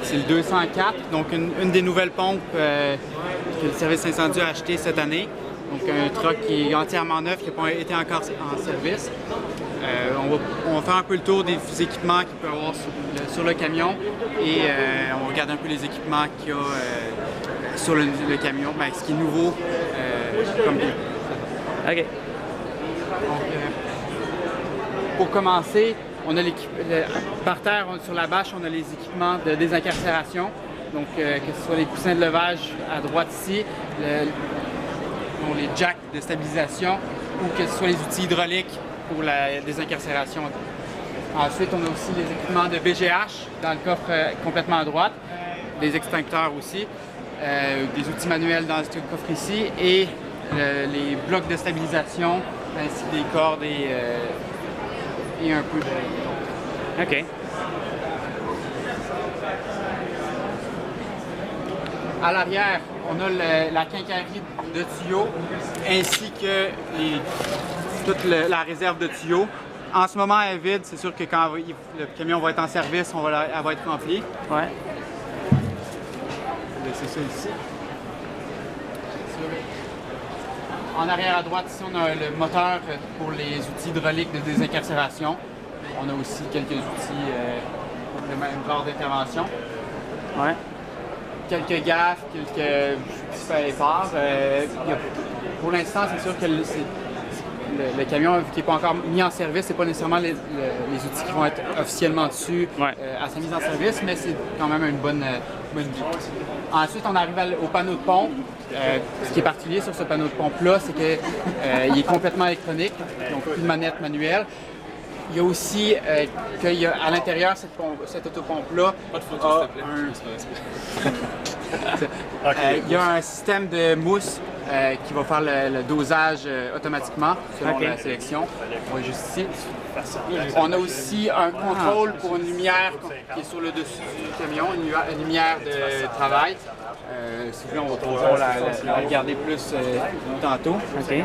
c'est le 204, donc une des nouvelles pompes que le service incendie a acheté cette année. Donc un truck qui est entièrement neuf, qui n'a pas été encore en service. On va faire un peu le tour des équipements qu'il peut y avoir sur le camion et on va regarder un peu les équipements qu'il y a sur le camion, ben, ce qui est nouveau comme OK. Donc, pour commencer, on a par terre, sur la bâche, on a les équipements de désincarcération. Donc, que ce soit les coussins de levage à droite ici, les jacks de stabilisation ou que ce soit les outils hydrauliques pour la désincarcération. Ensuite, on a aussi les équipements de BGH dans le coffre complètement à droite, des extincteurs aussi, des outils manuels dans ce coffre ici et les blocs de stabilisation ainsi que des cordes et un peu de... OK. À l'arrière, on a la quincaillerie de tuyaux ainsi que toute la réserve de tuyaux. En ce moment, elle est vide. C'est sûr que quand le camion va être en service, elle va être remplie. Ouais. C'est ça ici. En arrière à droite, ici, on a le moteur pour les outils hydrauliques de désincarcération. On a aussi quelques outils pour le même genre d'intervention. Ouais. Quelques gaffes, quelques petits épars. Pour l'instant, c'est sûr que le camion qui n'est pas encore mis en service, c'est pas nécessairement les outils qui vont être officiellement dessus à sa mise en service, mais c'est quand même une bonne vie. Ensuite, on arrive au panneau de pompe. Ce qui est particulier sur ce panneau de pompe-là, c'est qu'il est complètement électronique, donc plus de manette manuelle. Il y a aussi à l'intérieur, cette autopompe-là, il y a un système de mousse qui va faire le dosage automatiquement selon la sélection. On va juste ici. On a aussi un contrôle pour une lumière qui est sur le dessus du camion, une lumière de travail. Si vous voulez, on va pouvoir la regarder plus tantôt. OK.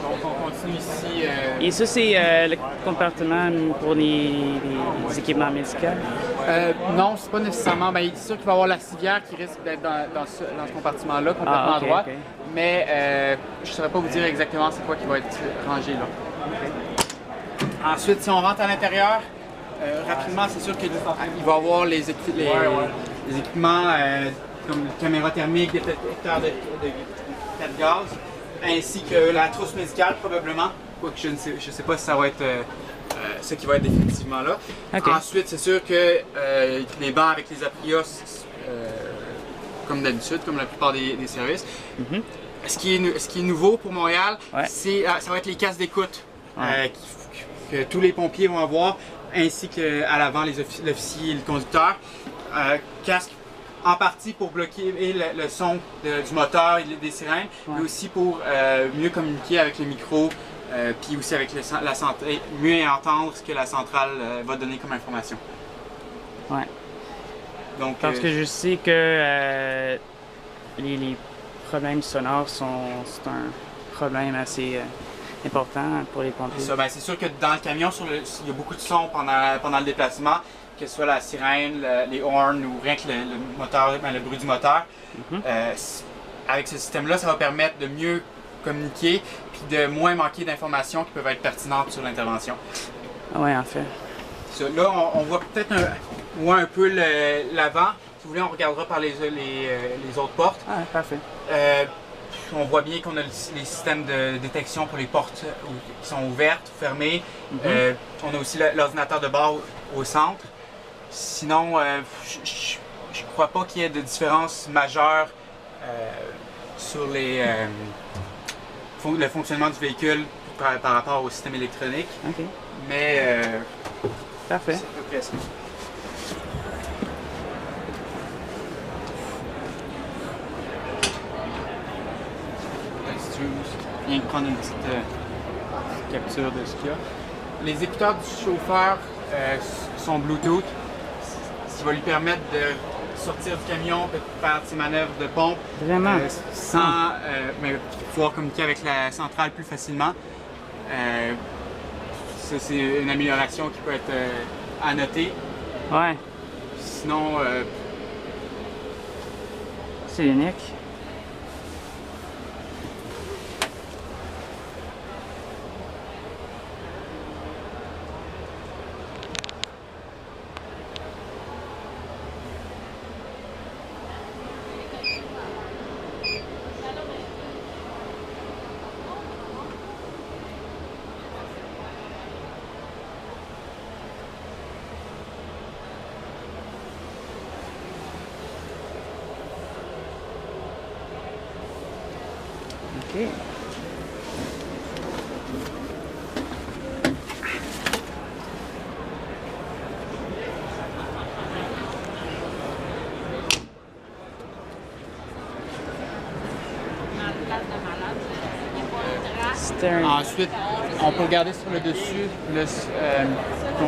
Donc on continue ici. Et ça, c'est le compartiment pour les équipements médicaux? Non, c'est pas nécessairement. Ben, c'est sûr qu'il va y avoir la civière qui risque d'être dans ce compartiment-là, complètement à droite. Okay. Mais je ne saurais pas vous dire exactement c'est quoi qui va être rangé là. Okay. Ensuite, si on rentre à l'intérieur, rapidement, c'est sûr qu'il va y avoir les équipements comme caméra thermique, détecteur de gaz, ainsi que la trousse médicale probablement. Quoique je ne sais pas si ça va être ce qui va être définitivement là. Okay. Ensuite, c'est sûr que les bancs avec les Aprios, comme d'habitude, comme la plupart des services. Mm-hmm. Ce qui est nouveau pour Montréal, ça va être les casques d'écoute que tous les pompiers vont avoir, ainsi qu'à l'avant l'officier et le conducteur. Casque en partie pour bloquer le son du moteur et des sirènes, mais aussi pour mieux communiquer avec le micro, puis aussi avec la centrale, mieux entendre ce que la centrale va donner comme information. Ouais. Donc, parce que je sais que les problèmes sonores c'est un problème assez important pour les pompiers. C'est sûr que dans le camion, il y a beaucoup de sons pendant le déplacement, que ce soit la sirène, les horns ou rien que le moteur, le bruit du moteur. Mm-hmm. Avec ce système-là, ça va permettre de mieux communiquer puis de moins manquer d'informations qui peuvent être pertinentes sur l'intervention. Oui, en fait. Là, on voit peut-être un peu l'avant. Si vous voulez, on regardera par les autres portes. Ah, parfait. On voit bien qu'on a les systèmes de détection pour les portes qui sont ouvertes, fermées. Mm-hmm. On a aussi l'ordinateur de bord au centre. Sinon, je ne crois pas qu'il y ait de différence majeure sur le fonctionnement du véhicule par rapport au système électronique. OK. Mais parfait. C'est à peu près ça. Si tu veux bien prendre une petite capture de ce qu'il y a. Les écouteurs du chauffeur sont Bluetooth, ce qui va lui permettre de sortir du camion, de faire ses manœuvres de pompe sans pouvoir communiquer avec la centrale plus facilement. Ça, c'est une amélioration qui peut être à noter. Ouais. sinon, c'est unique. OK. Ensuite, on peut regarder sur le dessus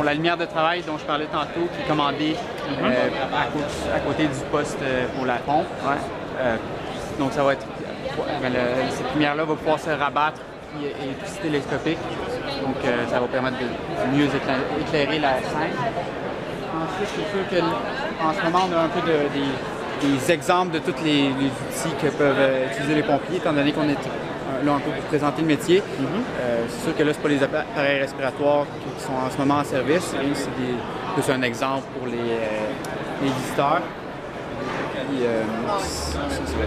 la lumière de travail dont je parlais tantôt, qui est commandée à côté du poste pour la pompe. Ouais. Donc ça va être, cette lumière-là va pouvoir se rabattre et être aussi télescopique. Donc ça va permettre de mieux éclairer la scène. Ensuite, c'est sûr qu'en ce moment, on a un peu des exemples de tous les outils que peuvent utiliser les pompiers, étant donné qu'on est là un peu pour présenter le métier. C'est sûr que là, ce pas les appareils respiratoires qui sont en ce moment en service. C'est un exemple pour les visiteurs. Puis,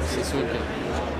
c'est sûr que